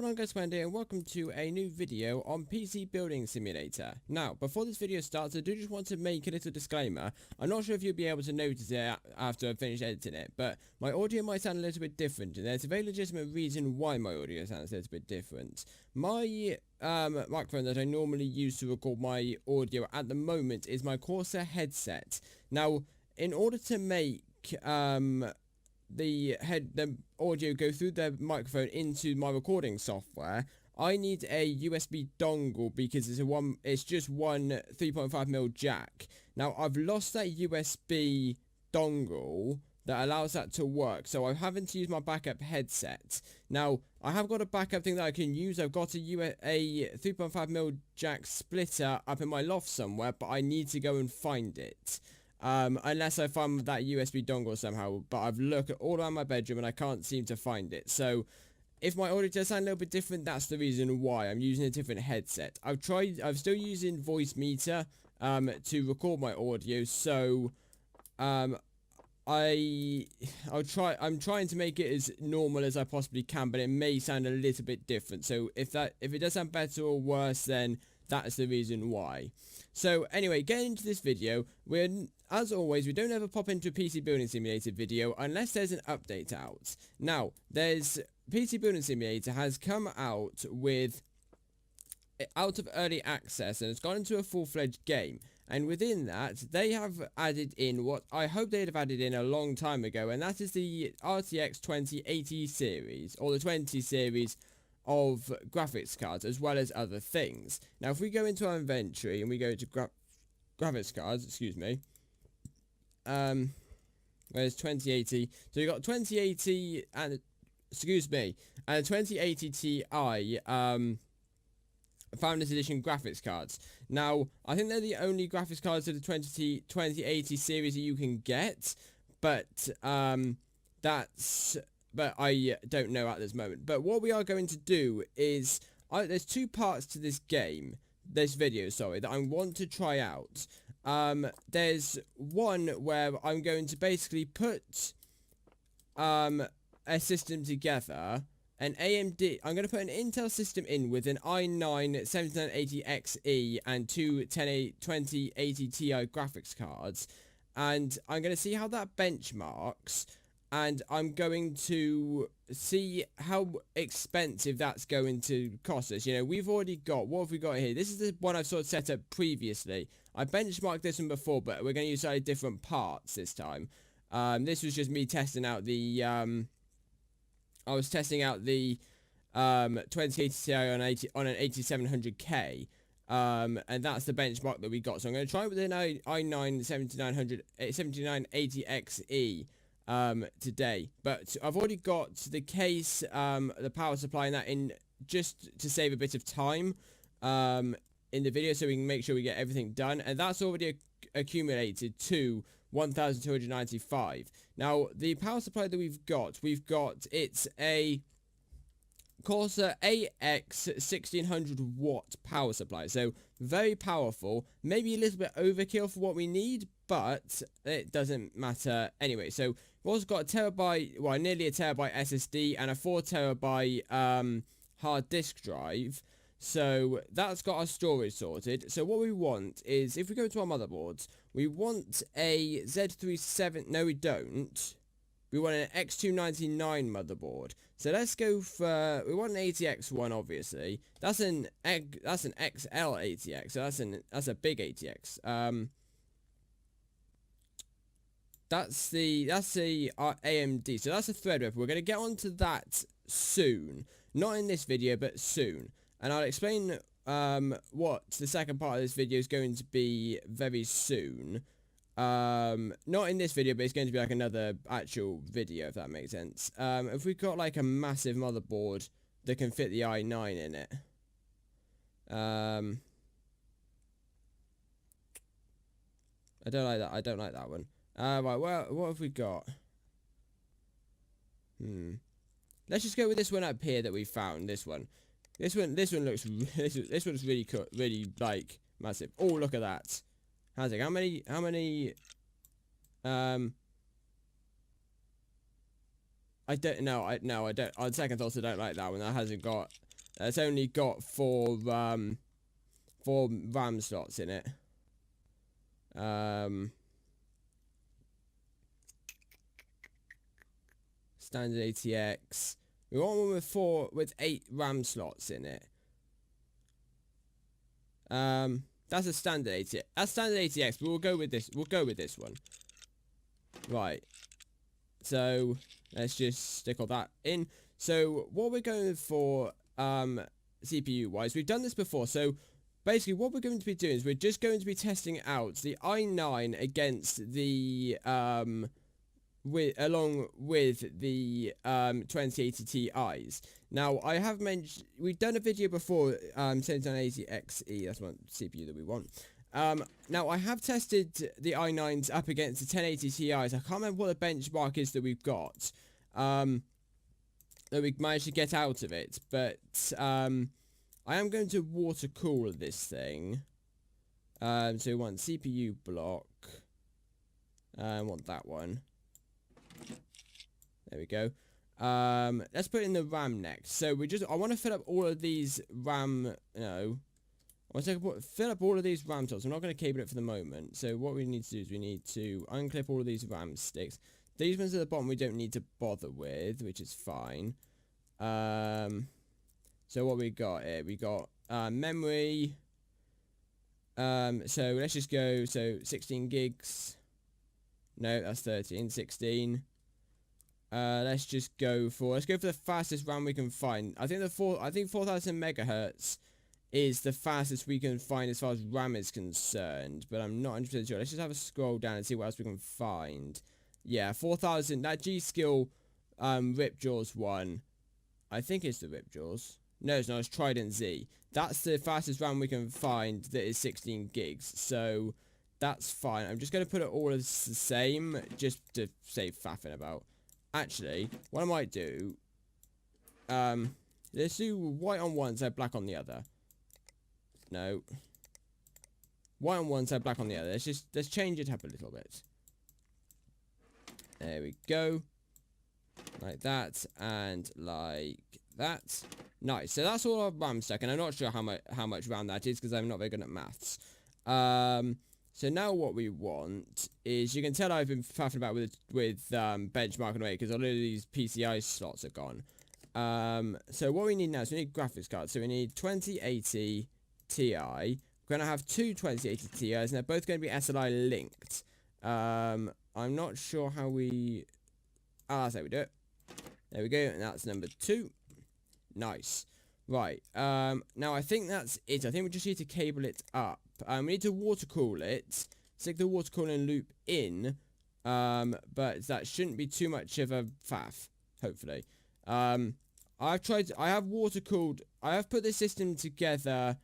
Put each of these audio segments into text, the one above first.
What on guys, Wendy, and welcome to a new video on PC Building Simulator. Now, before this video starts, I do just want to make a little disclaimer. I'm not sure if you'll be able to notice it after I've finished editing it, but my audio might sound a little bit different, and there's a very legitimate reason why my audio sounds a little bit different. My microphone that I normally use to record my audio at the moment is my Corsair headset. Now, in order to make the audio go through the microphone into my recording software, I need a USB dongle because it's just one 3.5mm jack. Now I've lost that USB dongle that allows that to work, so I'm having to use my backup headset. Now I have got a backup thing that I can use. I've got a 3.5mm jack splitter up in my loft somewhere, but I need to go and find it. Unless I find that USB dongle somehow, but I've looked all around my bedroom and I can't seem to find it. So if my audio does sound a little bit different, that's the reason why. I'm using a different headset. I'm still using Voice Meter to record my audio, so I'm trying to make it as normal as I possibly can, but it may sound a little bit different. So if it does sound better or worse, then that's the reason why. So anyway, getting into this video, as always, we don't ever pop into a PC Building Simulator video unless there's an update out. Now, PC Building Simulator has come out of early access and it's gone into a full-fledged game. And within that, they have added in what I hope they'd have added in a long time ago, and that is the RTX 2080 series, or the 20 series of graphics cards, as well as other things. Now, if we go into our inventory and we go to graphics cards, excuse me, where's 2080? So you got 2080 and and 2080 Ti Founders Edition graphics cards. Now, I think they're the only graphics cards of the 2080 series that you can get, but but I don't know at this moment. But what we are going to do is, there's two parts to this video, that I want to try out. There's one where I'm going to basically put a system together, an AMD, I'm going to put an Intel system in with an i9 7980XE and two 2080 Ti graphics cards, and I'm going to see how that benchmarks. And I'm going to see how expensive that's going to cost us. You know, we've already got, what have we got here? This is the one I've sort of set up previously. I benchmarked this one before, but we're going to use slightly different parts this time. This was just me testing out the, I was testing out the 2080 Ti on an 8700K. And that's the benchmark that we got. So I'm going to try it with an i9 7980XE. Today, but I've already got the case, the power supply and that in just to save a bit of time in the video, so we can make sure we get everything done, and that's already accumulated to 1295. Now the power supply that we've got it's a Corsair AX 1600 watt power supply, so very powerful, maybe a little bit overkill for what we need, but it doesn't matter anyway. So we've also got a terabyte, well, nearly a terabyte SSD and a 4TB hard disk drive. So that's got our storage sorted. So what we want is, if we go to our motherboards, we want a Z37, no we don't. We want an X299 motherboard. So let's go for, we want an ATX one, obviously. That's an XL ATX, so that's a big ATX. That's the AMD, so that's a Threadripper. We're going to get onto that soon. Not in this video, but soon. And I'll explain what the second part of this video is going to be very soon. Not in this video, but it's going to be like another actual video, if that makes sense. If we've got like a massive motherboard that can fit the i9 in it. I don't like that. I don't like that one. Right, well, what have we got? Let's just go with this one up here that we found. This one looks. This one's really cool, really like massive. Oh, look at that. How's it? How many? I don't know. I don't. On second thoughts, I don't like that one. That hasn't got It's only got four RAM slots in it. Standard ATX. We want one with 8 RAM slots in it. That's a standard ATX. That's standard ATX, but we'll go with this. We'll go with this one. Right. So let's just stick all that in. So what we're going for, CPU wise, we've done this before. So basically, what we're going to be doing is we're just going to be testing out the i9 against the along with the 2080 Ti's. Now, I have mentioned we've done a video before, 7980 XE. That's one CPU that we want. Now I have tested the i9s up against the 1080 Ti's. I can't remember what the benchmark is that we've got, that we managed to get out of it. But I am going to water cool this thing. So we want CPU block. I want that one. There we go. Let's put in the RAM next. So I want to fill up all of these RAM. No, I want to fill up all of these RAM slots. I'm not going to cable it for the moment. So what we need to do is we need to unclip all of these RAM sticks. These ones at the bottom we don't need to bother with, which is fine. So what we got here? We got memory. So let's just go. So 16 gigs. No, that's 13. 16. Let's go for the fastest RAM we can find. I think 4000 megahertz is the fastest we can find as far as RAM is concerned, but I'm not 100% sure. Let's just have a scroll down and see what else we can find. Yeah, 4000. That G-Skill Ripjaws one, I think it's the Ripjaws. No, it's not. It's Trident Z. That's the fastest RAM we can find that is 16 gigs. So that's fine. I'm just going to put it all as the same, just to save faffing about. Actually, what I might do, let's do white on one side, black on the other. No. White on one side, black on the other. Let's change it up a little bit. There we go. Like that, and like that. Nice. So that's all our RAM stuck, and I'm not sure how much RAM that is, because I'm not very good at maths. So now what we want is, you can tell I've been faffing about with benchmarking away, because all of these PCI slots are gone. So what we need now is we need graphics cards. So we need 2080 Ti. We're going to have two 2080 Ti's, and they're both going to be SLI linked. I'm not sure how we... that's how we do it. There we go, and that's number 2. Nice. Right, now I think that's it. I think we just need to cable it up. We need to water cool it, stick the water cooling loop in, but that shouldn't be too much of a faff, hopefully. I have water cooled, I have put this system together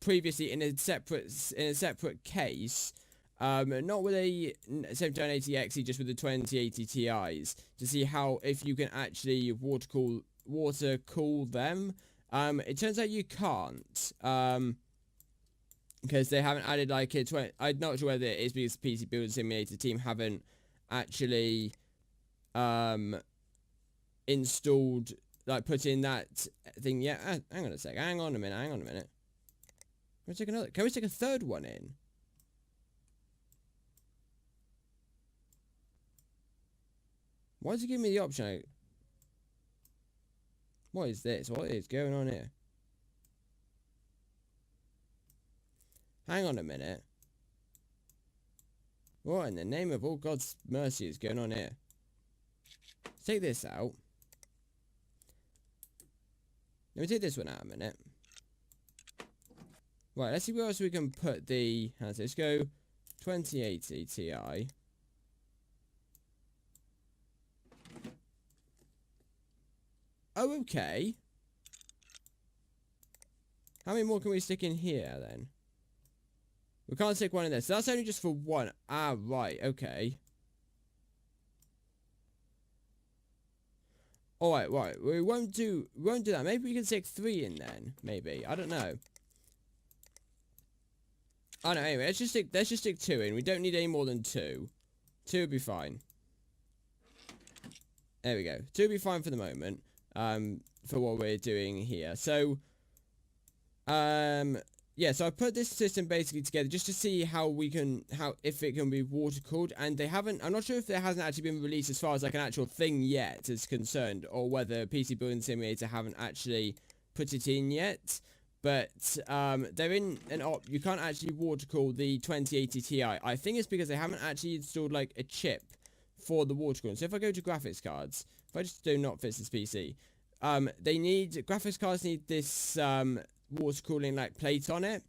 previously in a separate case, not with a 7980 XE, just with the 2080 Ti's, to see if you can actually water cool them. It turns out you can't, because they haven't added like I'm not sure whether it is because the PC Builder Simulator team haven't actually installed, like, put in that thing yet. Hang on a sec. Hang on a minute. Can we stick a third one in? Why does it give me the option? What is this? What is going on here? Hang on a minute. What in the name of all God's mercy is going on here? Let's take this out. Let me take this one out a minute. Right, let's see where else we can put the... Let's go 2080 Ti. Oh, okay. How many more can we stick in here, then? We can't stick one in there. So that's only just for one. Ah, right. Okay. Alright, right. We won't do that. Maybe we can stick 3 in then. Maybe. I don't know. I don't know. Anyway, let's just stick 2 in. We don't need any more than 2. 2 would be fine. There we go. 2 would be fine for the moment. for what we're doing here. So yeah, so I put this system basically together just to see if it can be water cooled, and I'm not sure if there hasn't actually been released as far as like an actual thing yet is concerned, or whether PC Building Simulator haven't actually put it in yet. But they're in an you can't actually water cool the 2080 Ti. I think it's because they haven't actually installed like a chip for the water cooling. So if I go to graphics cards, if I just do not fit this PC, graphics cards need this water cooling like plate on it,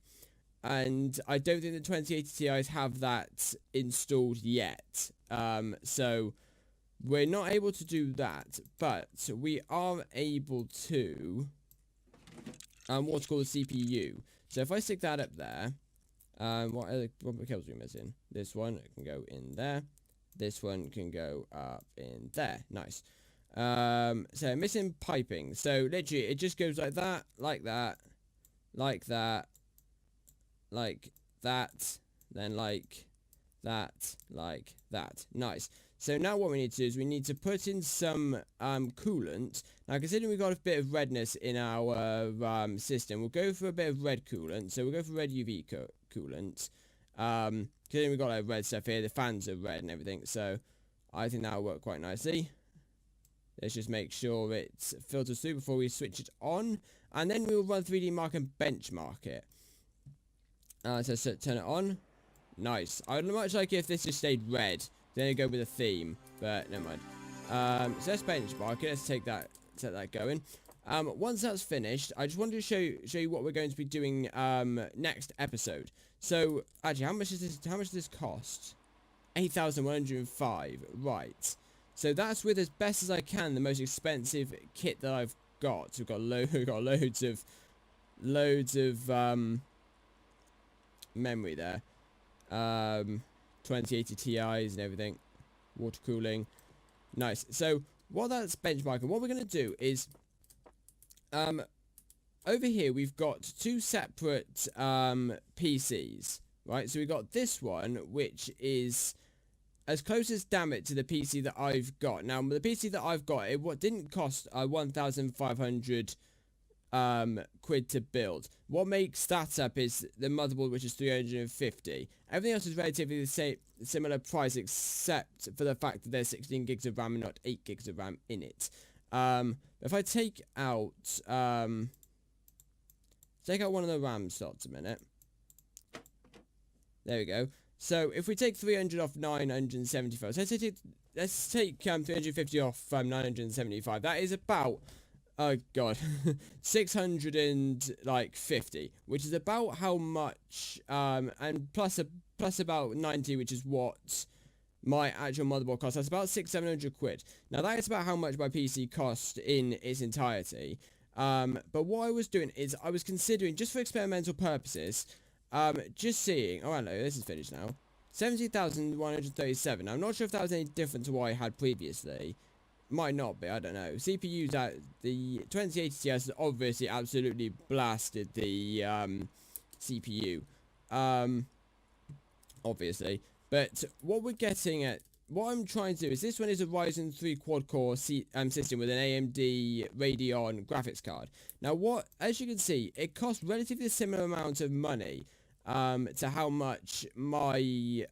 and I don't think the 2080 Ti's have that installed yet. So we're not able to do that, but we are able to water cool the CPU. So if I stick that up there, what cables are we missing? This one can go in there. This one can go up in there. Nice. So missing piping. So literally it just goes like that, like that, like that, like that, then like that, like that. Nice. So now what we need to do is we need to put in some coolant. Now considering we've got a bit of redness in our system, we'll go for a bit of red coolant. So we'll go for red UV coolant. Considering we've got like red stuff here, the fans are red and everything, so I think that'll work quite nicely. Let's just make sure it filters through before we switch it on, and then we'll run 3D Mark and benchmark it. So turn it on. Nice. I'd much like it if this just stayed red. Then I go with a theme, but never mind. So let's benchmark it. Let's set that going. Once that's finished, I just wanted to show you what we're going to be doing next episode. So actually, how much does this cost? 8,105. Right. So that's with, as best as I can, the most expensive kit that I've got. We've got loads of memory there. 2080 Ti's and everything. Water cooling. Nice. So while that's benchmarking, what we're going to do is over here we've got two separate PCs, right? So we've got this one, which is as close as damn it to the PC that I've got. Now the PC that I've got, it didn't cost 1,500 quid to build. What makes that up is the motherboard, which is 350. Everything else is relatively the same, similar price, except for the fact that there's 16 gigs of RAM and not 8 gigs of RAM in it. If I take out one of the RAM slots a minute. There we go. So if we take 300 off 975, so let's take 350 off 975. That is about, oh god, 650, which is about how much, and plus about 90, which is what my actual motherboard costs. That's about 600-700 quid. Now that is about how much my PC cost in its entirety. But what I was doing is I was considering, just for experimental purposes, just seeing. Oh hello, this is finished now. 70,137. I'm not sure if that was any different to what I had previously. Might not be, I don't know. CPU's at the 2080 Ti has obviously absolutely blasted the CPU. Obviously. But what we're getting at, what I'm trying to do is, this one is a Ryzen 3 quad-core system with an AMD Radeon graphics card. Now, as you can see, it costs relatively a similar amount of money to how much my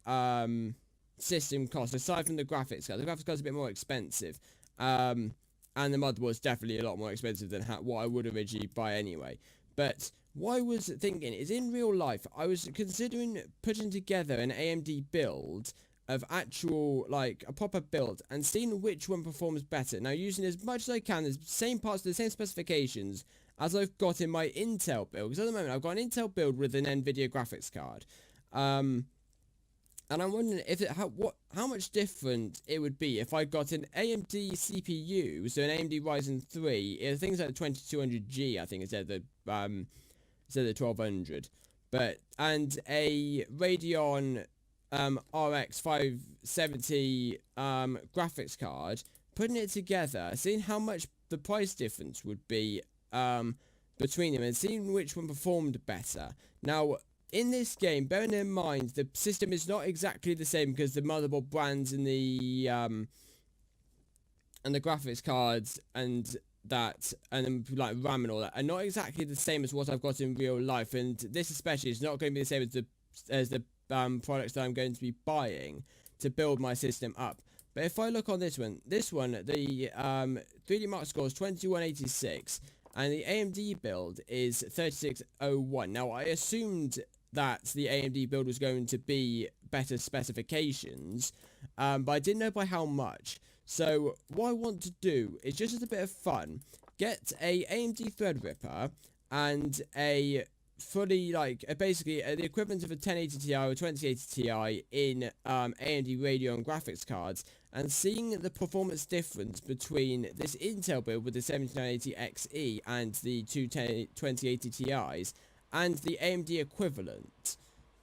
system costs, aside from the graphics card. The graphics card's a bit more expensive, and the motherboard's definitely a lot more expensive than what I would originally buy anyway. But what I was thinking is, in real life, I was considering putting together an AMD build of actual, like, a proper build, and seeing which one performs better. Now, using as much as I can, the same parts, the same specifications as I've got in my Intel build. Because at the moment, I've got an Intel build with an NVIDIA graphics card. And I'm wondering how much different it would be if I got an AMD CPU, so an AMD Ryzen 3, things like the 2200G, I think, instead of the 1200, and a Radeon RX 570 graphics card, putting it together, seeing how much the price difference would be between them, and seeing which one performed better. Now, in this game, bearing in mind the system is not exactly the same, because the motherboard brands and the graphics cards and that and then like RAM and all that are not exactly the same as what I've got in real life, and this especially is not going to be the same as the products that I'm going to be buying to build my system up. But if I look on this one, the 3D Mark score is 2186, and the AMD build is 3601. Now, I assumed that the AMD build was going to be better specifications, but I didn't know by how much. So what I want to do is, just as a bit of fun, get a AMD Threadripper and a fully, like, basically the equivalent of a 1080 Ti or 2080 Ti in AMD Radeon graphics cards, and seeing the performance difference between this Intel build with the 7980 XE and the two 2080 Ti's and the AMD equivalent.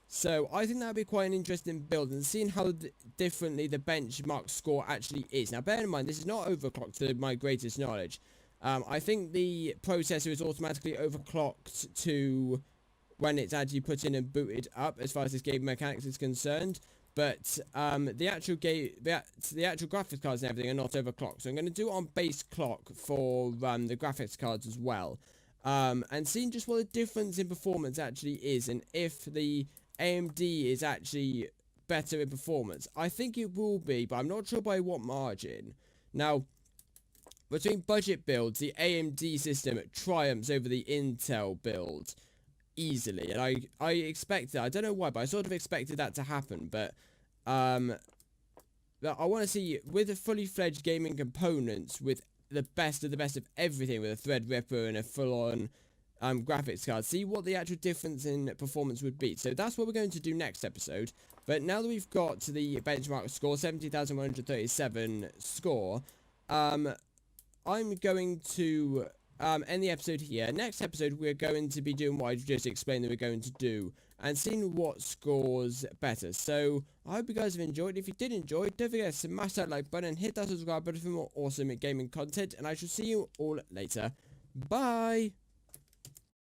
So I think that would be quite an interesting build, and seeing how differently the benchmark score actually is. Now, bear in mind, this is not overclocked to my greatest knowledge. I think the processor is automatically overclocked to when it's actually put in and booted up, as far as this game mechanics is concerned. But the actual graphics cards and everything are not overclocked. So I'm going to do it on base clock for the graphics cards as well. And seeing just what the difference in performance actually is, and if the AMD is actually better in performance. I think it will be, but I'm not sure by what margin. Now, between budget builds, the AMD system triumphs over the Intel build easily, and I expected, I don't know why, but I sort of expected that to happen. But I want to see, with a fully fledged gaming components, with the best of everything, with a Threadripper and a full-on graphics card, see what the actual difference in performance would be. So that's what we're going to do next episode. But now that we've got to the benchmark score, 70,137 score, I'm going to end the episode here. Next episode, we're going to be doing what I just explained that we're going to do, and seeing what scores better. So I hope you guys have enjoyed. If you did enjoy, don't forget to smash that like button and hit that subscribe button for more awesome gaming content, and I shall see you all later. Bye!